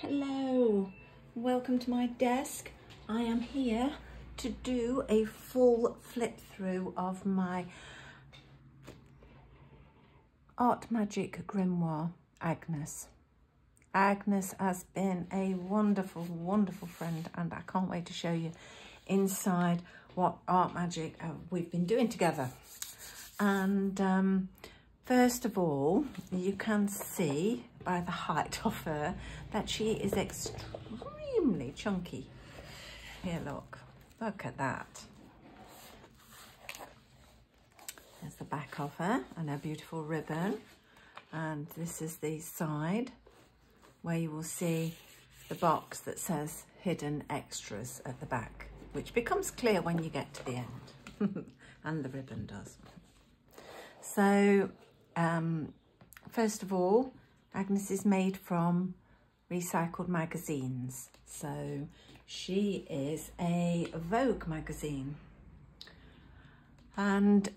Hello, welcome to my desk. I am here to do a full flip through of my Art Magic Grimoire, Agness. Agness has been a wonderful, wonderful friend, and I can't wait to show you inside what Art Magic we've been doing together. And first of all, you can see by the height of her that she is extremely chunky. Here, look at that. There's the back of her and her beautiful ribbon, and this is the side where you will see the box that says hidden extras at the back, which becomes clear when you get to the end. And the ribbon does. So first of all, Agness is made from recycled magazines. So she is a Vogue magazine. And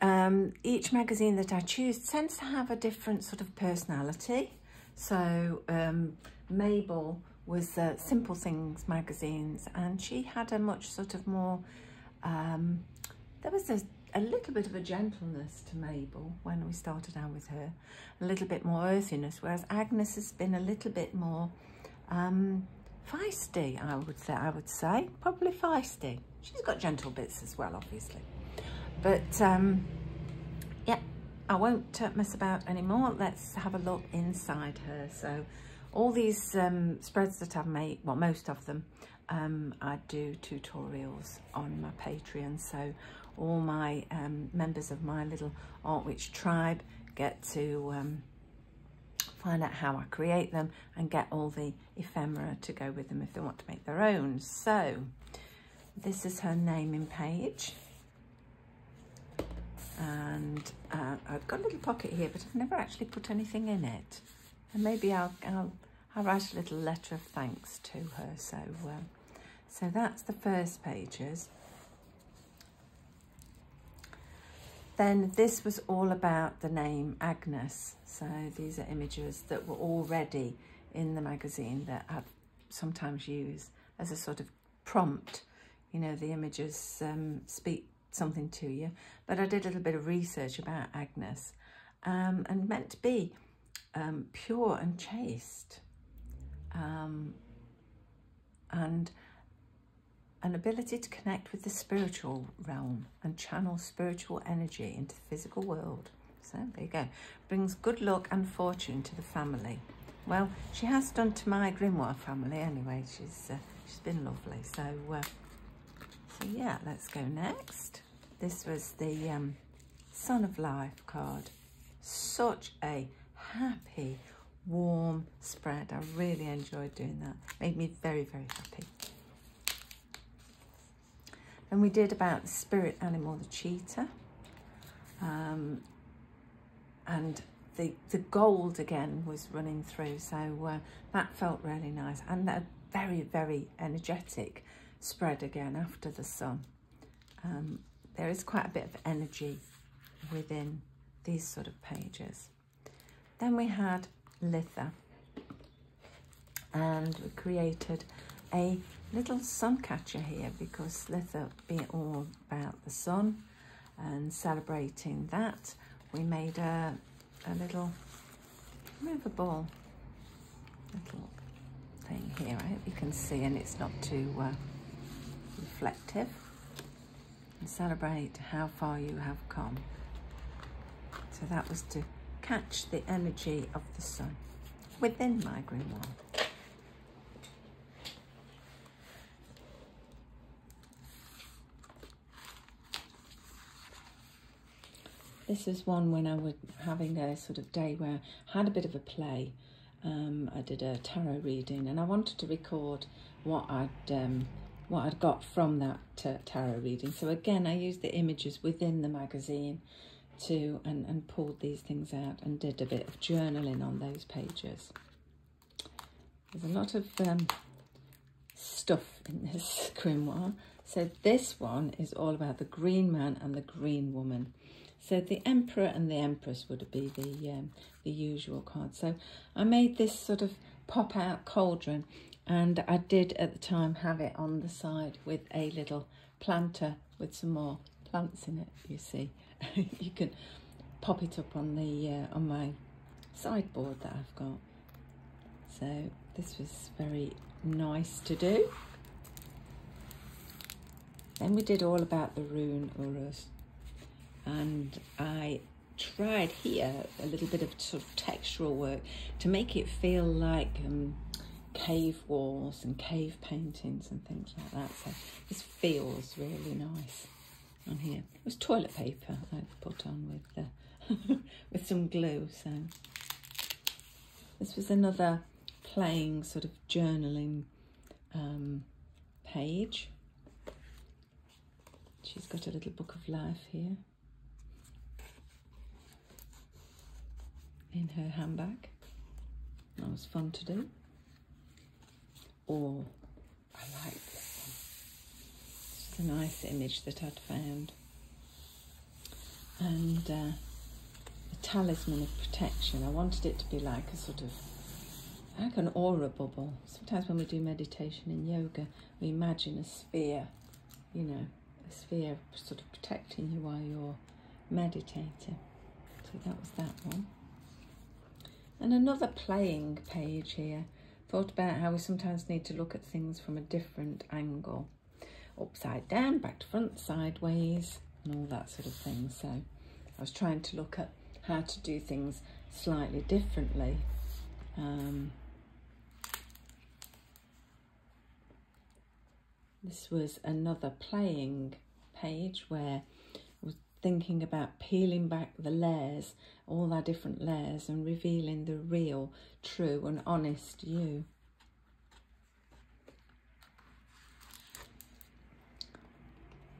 each magazine that I choose tends to have a different sort of personality. So Mabel was Simple Things magazines, and she had a much sort of more, there was a little bit of a gentleness to Mabel when we started out with her, a little bit more earthiness, whereas Agness has been a little bit more feisty, I would say, probably feisty. She's got gentle bits as well, obviously. But yeah, I won't mess about anymore. Let's have a look inside her. So all these spreads that I've made, well, most of them, I do tutorials on my Patreon. So all my members of my little Art Witch tribe get to find out how I create them and get all the ephemera to go with them if they want to make their own. So this is her naming page. And I've got a little pocket here, but I've never actually put anything in it. And maybe I'll write a little letter of thanks to her. So so that's the first pages. Then this was all about the name Agness. So these are images that were already in the magazine that I've sometimes used as a sort of prompt. You know, the images speak something to you, but I did a little bit of research about Agness, and meant to be pure and chaste, and an ability to connect with the spiritual realm and channel spiritual energy into the physical world. So there you go. Brings good luck and fortune to the family. Well, she has done to my Grimoire family anyway. She's been lovely. So so yeah, let's go next. This was the Sun of Life card. Such a happy, warm spread. I really enjoyed doing that. Made me very, very happy. Then we did about the spirit animal, the cheetah. And the gold again was running through. So that felt really nice. And a very, very energetic spread again after the sun. There is quite a bit of energy within these sort of pages. Then we had Litha, and we created a little sun catcher here because Litha being all about the sun and celebrating that, we made a little movable little thing here. I hope you can see, and it's not too reflective. And celebrate how far you have come. So that was to catch the energy of the sun within my Grimoire. This is one when I was having a sort of day where I had a bit of a play. I did a tarot reading, and I wanted to record what I'd got from that tarot reading. So again, I used the images within the magazine to and pulled these things out and did a bit of journaling on those pages. There's a lot of stuff in this grimoire. So this one is all about the green man and the green woman. So the Emperor and the Empress would be the usual card. So I made this sort of pop-out cauldron And I did at the time have it on the side with a little planter with some more plants in it, you see. You can pop it up on the on my sideboard that I've got. So this was very nice to do. Then we did all about the rune urus, and I tried here a little bit of sort of textural work to make it feel like cave walls and cave paintings and things like that. So this feels really nice on here. It was toilet paper I put on with with some glue. So this was another playing sort of journaling page. She's got a little book of life here in her handbag. That was fun to do. Oh, I like this one. It's a nice image that I'd found. And a talisman of protection. I wanted it to be like a sort of, like an aura bubble. Sometimes when we do meditation in yoga, we imagine a sphere, you know, a sphere sort of protecting you while you're meditating. So that was that one. And another playing page here. Thought about how we sometimes need to look at things from a different angle. Upside down, back to front, sideways, and all that sort of thing. So I was trying to look at how to do things slightly differently. This was another playing page where I was thinking about peeling back the layers, all our different layers, and revealing the real, true and honest you.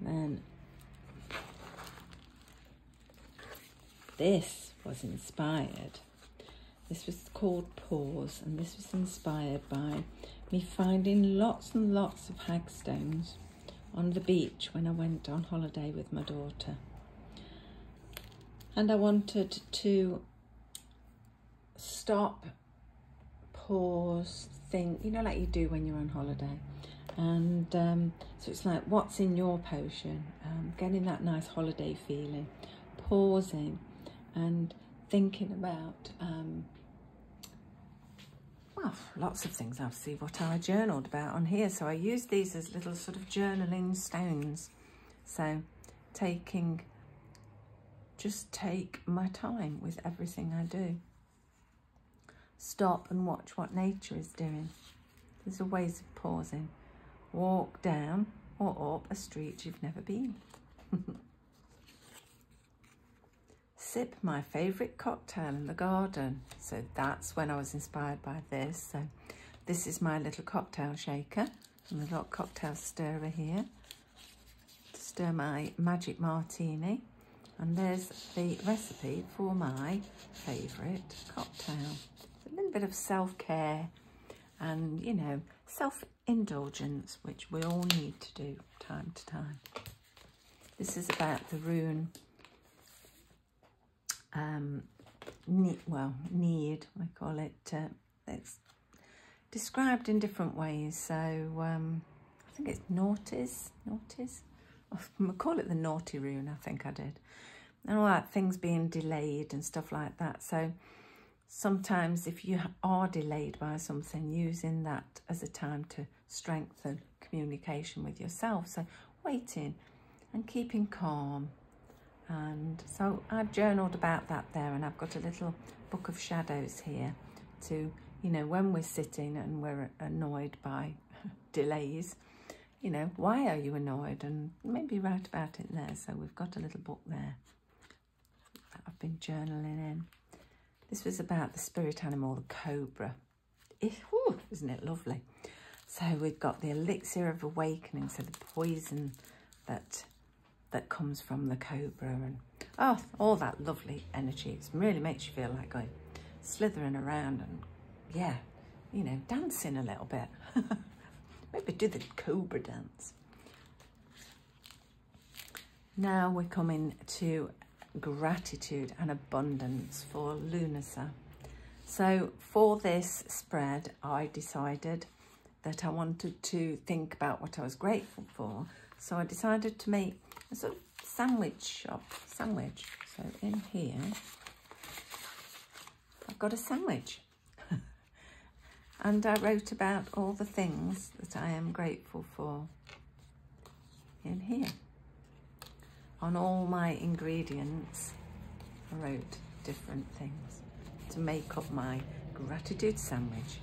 Then this was inspired. This was called Pause, and this was inspired by me finding lots and lots of hagstones on the beach when I went on holiday with my daughter. And I wanted to stop, pause, think, you know, like you do when you're on holiday. And so it's like, what's in your potion? Getting that nice holiday feeling, pausing and thinking about, well, lots of things. I'll see what I journaled about on here. So I use these as little sort of journaling stones. So just take my time with everything I do. Stop and watch what nature is doing. There's a ways of pausing. Walk down or up a street you've never been. Sip my favourite cocktail in the garden. So that's when I was inspired by this. So this is my little cocktail shaker. And we've got cocktail stirrer here to stir my magic martini. And there's the recipe for my favourite cocktail. It's a little bit of self-care and, you know, self-indulgence, which we all need to do time to time. This is about the rune, need, we call it. It's described in different ways. So I think it's naughties. I call it the naughty rune, I think I did. And all that, things being delayed and stuff like that. So sometimes if you are delayed by something, using that as a time to strengthen communication with yourself. So waiting and keeping calm. And so I've journaled about that there, and I've got a little book of shadows here to, you know, when we're sitting and we're annoyed by delays, you know, why are you annoyed? And maybe write about it there. So we've got a little book there that I've been journaling in. This was about the spirit animal, the cobra. Isn't it lovely? So we've got the elixir of awakening, so the poison that comes from the cobra, and all that lovely energy. It really makes you feel like going slithering around and, yeah, you know, dancing a little bit. Maybe do the cobra dance. Now we're coming to gratitude and abundance for Lunasa. So for this spread, I decided that I wanted to think about what I was grateful for. So I decided to make a sort of sandwich. So in here, I've got a sandwich. And I wrote about all the things that I am grateful for in here. On all my ingredients, I wrote different things to make up my gratitude sandwich.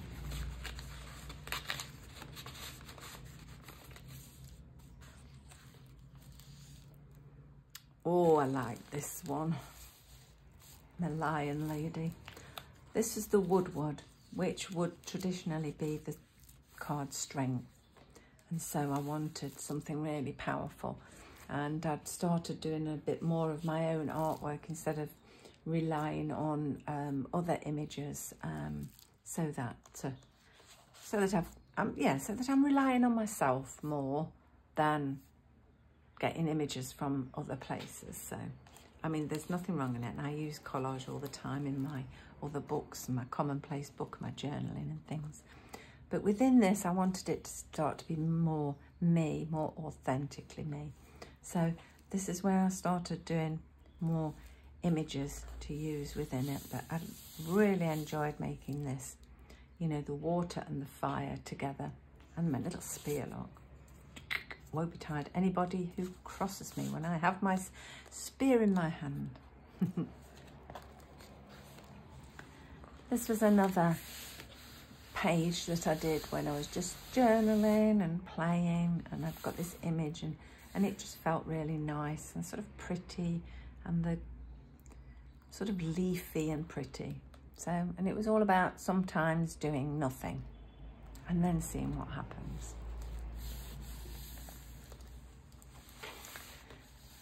Oh, I like this one, the Lion Lady. This is the Woodward, which would traditionally be the card strength. And so I wanted something really powerful. And I'd started doing a bit more of my own artwork instead of relying on other images, so that I'm relying on myself more than getting images from other places. So, I mean, there's nothing wrong in it. And I use collage all the time in my other books, my commonplace book, my journaling and things. But within this, I wanted it to start to be more me, more authentically me. So this is where I started doing more images to use within it. But I really enjoyed making this, you know, the water and the fire together. And my little spear, look. Won't be tired. Anybody who crosses me when I have my spear in my hand. This was another page that I did when I was just journaling and playing, and I've got this image and it just felt really nice and sort of pretty, and the sort of leafy and pretty. So, and it was all about sometimes doing nothing and then seeing what happens.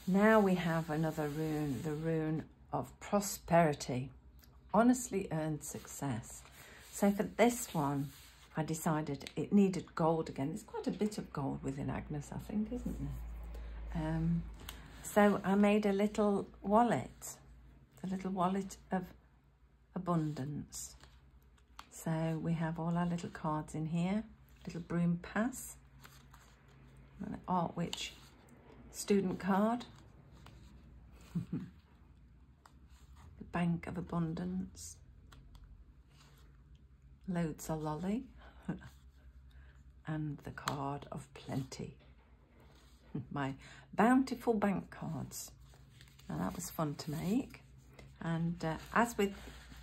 Now we have another rune, the rune of prosperity, honestly earned success. So for this one, I decided it needed gold again. There's quite a bit of gold within Agness, I think, isn't there? So I made a little wallet, the little wallet of abundance. So we have all our little cards in here, little broom pass, an Art Witch student card, the Bank of Abundance, loads of lolly, and the card of plenty. My bountiful bank cards. Now that was fun to make. And as with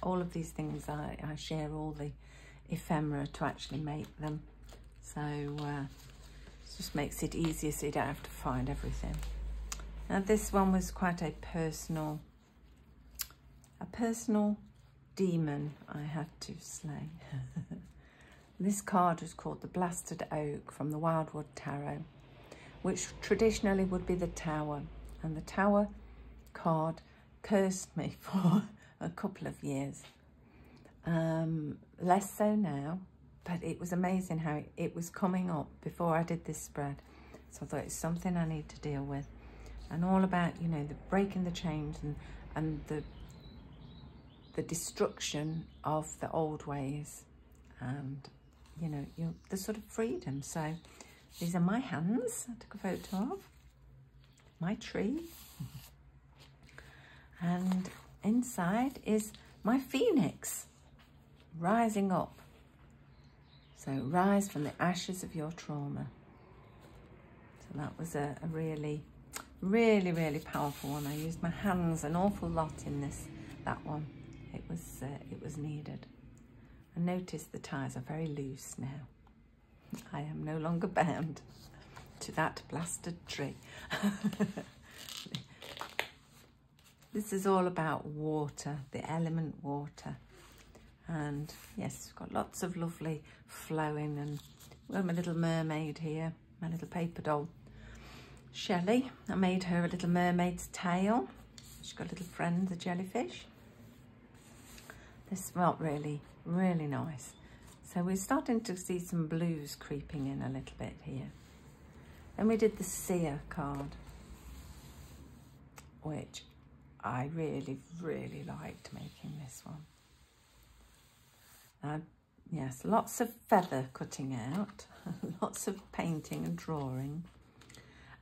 all of these things, I share all the ephemera to actually make them. So it just makes it easier so you don't have to find everything. Now this one was quite a personal demon I had to slay. This card was called the Blasted Oak from the Wildwood Tarot, which traditionally would be the Tower. And the Tower card cursed me for a couple of years. Less so now, but it was amazing how it was coming up before I did this spread. So I thought it's something I need to deal with. And all about, you know, the breaking the chains and the destruction of the old ways, and, you know, the sort of freedom. So these are my hands I took a photo of, my tree. And inside is my phoenix rising up. So rise from the ashes of your trauma. So that was a really, really, really powerful one. I used my hands an awful lot in that one. It was needed. And notice the ties are very loose now. I am no longer bound to that blasted tree. This is all about water, the element water. And yes, got lots of lovely flowing, and well, my little mermaid here, my little paper doll, Shelley. I made her a little mermaid's tail. She's got a little friend, the jellyfish. This felt really, really nice. So we're starting to see some blues creeping in a little bit here. Then we did the Seer card, which I really, really liked making this one. I yes, lots of feather cutting out, lots of painting and drawing.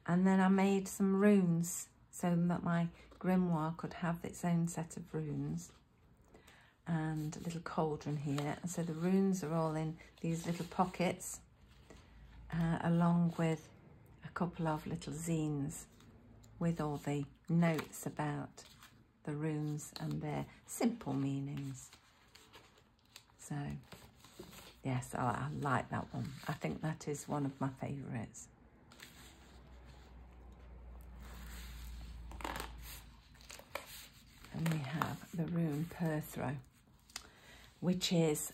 And then I made some runes so that my grimoire could have its own set of runes. And a little cauldron here. And so the runes are all in these little pockets, along with a couple of little zines with all the notes about the runes and their simple meanings. So, yes, I like that one. I think that is one of my favourites. And we have the rune Perthro, which is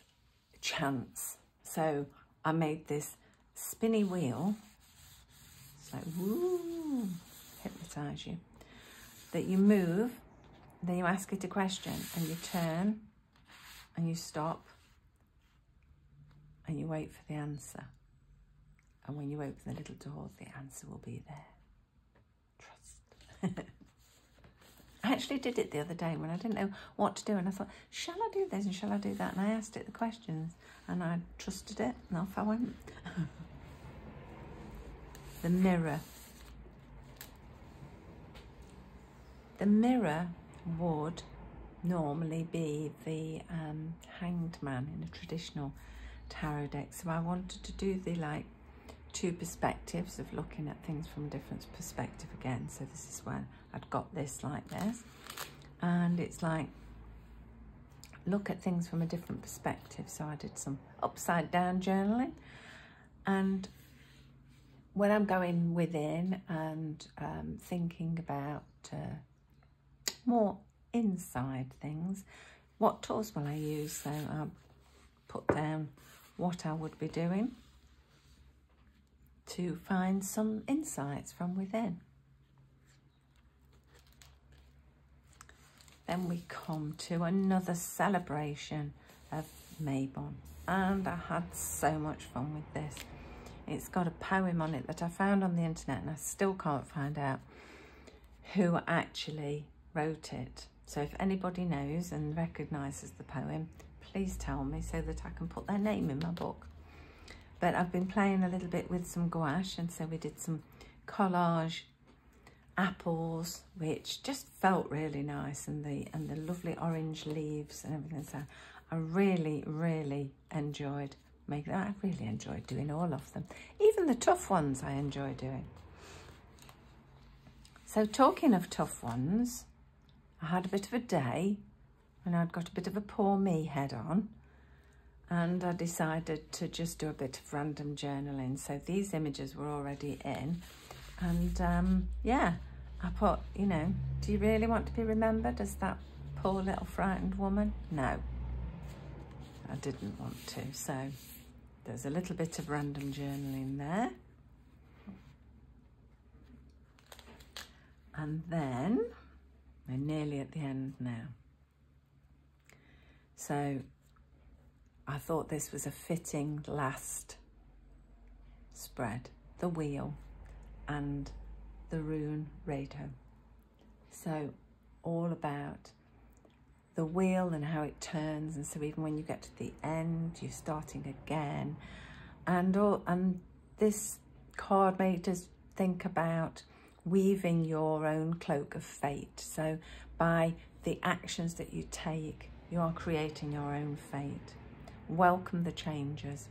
chance. So I made this spinny wheel, so woo, hypnotise you, that you move, then you ask it a question and you turn and you stop and you wait for the answer. And when you open the little door, the answer will be there. Trust. I actually did it the other day when I didn't know what to do, and I thought, shall I do this and shall I do that? And I asked it the questions and I trusted it and off I went. The mirror. The mirror would normally be the hanged man in a traditional tarot deck. So I wanted to do the two perspectives of looking at things from a different perspective again. So this is when I'd got this like this, and it's like look at things from a different perspective. So I did some upside down journaling, and when I'm going within and thinking about more inside things, what tools will I use? So I'll put down what I would be doing to find some insights from within. Then we come to another celebration of Mabon, and I had so much fun with this. It's got a poem on it that I found on the internet, and I still can't find out who actually wrote it. So if anybody knows and recognises the poem, please tell me so that I can put their name in my book. But I've been playing a little bit with some gouache, and so we did some collage apples, which just felt really nice, and the lovely orange leaves and everything. So I really enjoyed making that. I really enjoyed doing all of them. Even the tough ones I enjoy doing. So talking of tough ones, I had a bit of a day and I'd got a bit of a poor me head on, and I decided to just do a bit of random journaling. So these images were already in, and yeah, I put, you know, do you really want to be remembered as that poor little frightened woman? No, I didn't want to. So there's a little bit of random journaling there. And then we're nearly at the end now. So I thought this was a fitting last spread, the wheel and the rune Rado. So all about the wheel and how it turns, and so even when you get to the end, you're starting again. And this card made us think about weaving your own cloak of fate. So by the actions that you take, you are creating your own fate. Welcome the changes,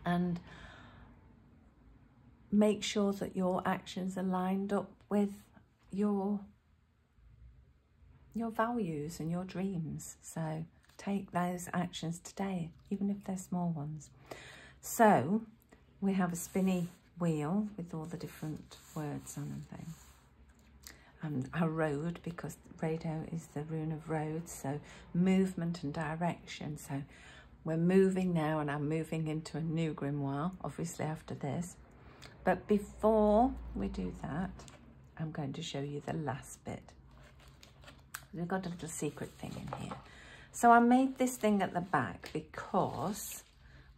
and make sure that your actions are lined up with your values and your dreams. So take those actions today, even if they're small ones. So we have a spinny wheel with all the different words on and things. And a road, because Rado is the rune of roads, so movement and direction. So we're moving now, and I'm moving into a new grimoire, obviously after this. But before we do that, I'm going to show you the last bit. We've got a little secret thing in here. So I made this thing at the back because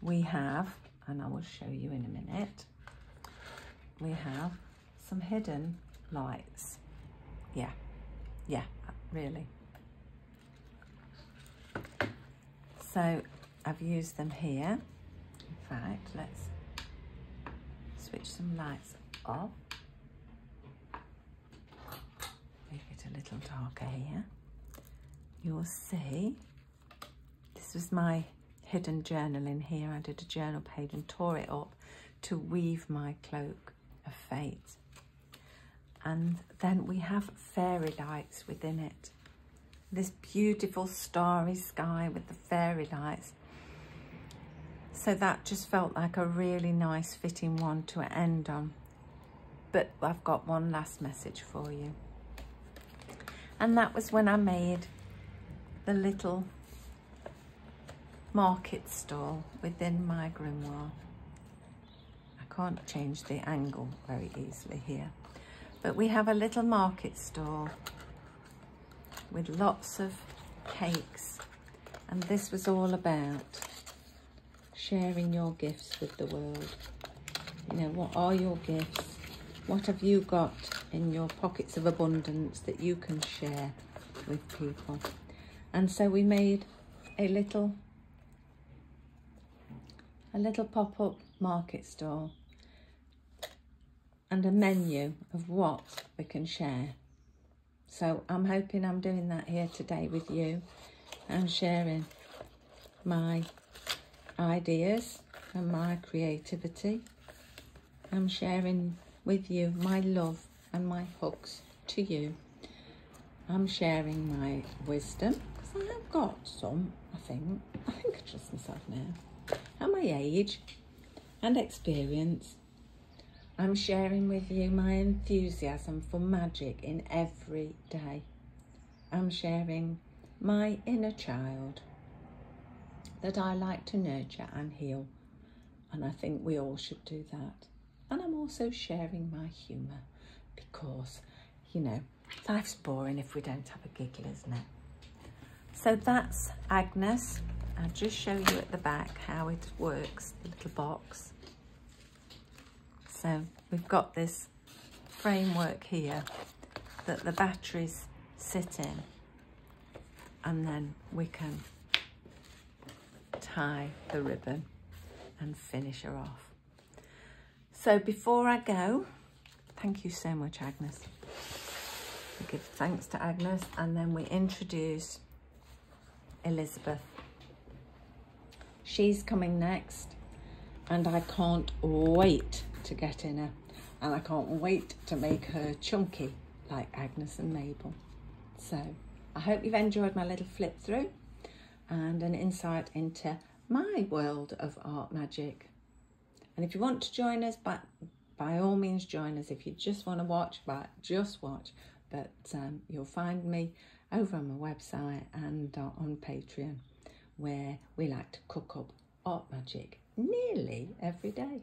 we have, and I will show you in a minute, we have some hidden lights. Yeah, really. So I've used them here. In fact, let's switch some lights off. Make it a little darker here. You'll see, this was my hidden journal in here. I did a journal page and tore it up to weave my cloak of fate. And then we have fairy lights within it. This beautiful starry sky with the fairy lights. So that just felt like a really nice fitting one to end on. But I've got one last message for you. And that was when I made the little market stall within my grimoire. I can't change the angle very easily here. But we have a little market stall with lots of cakes. And this was all about sharing your gifts with the world. You know, what are your gifts? What have you got in your pockets of abundance that you can share with people? And so we made a little pop-up market stall and a menu of what we can share. So I'm hoping I'm doing that here today with you. I'm sharing my ideas and my creativity. I'm sharing with you my love and my hugs to you. I'm sharing my wisdom, because I have got some, I think I trust myself now, and my age and experience. I'm sharing with you my enthusiasm for magic in every day. I'm sharing my inner child that I like to nurture and heal, and I think we all should do that. And I'm also sharing my humour, because, you know, life's boring if we don't have a giggle, isn't it? So that's Agness. I'll just show you at the back how it works, the little box. So we've got this framework here that the batteries sit in, and then we can tie the ribbon and finish her off. So before I go, thank you so much, Agness. We give thanks to Agness, and then we introduce Elizabeth. She's coming next, and I can't wait to get in her, and I can't wait to make her chunky like Agness and Mabel. So I hope you've enjoyed my little flip through and an insight into my world of art magic. And if you want to join us, by all means join us. If you just want to watch, just watch. But you'll find me over on my website and on Patreon, where we like to cook up art magic nearly every day.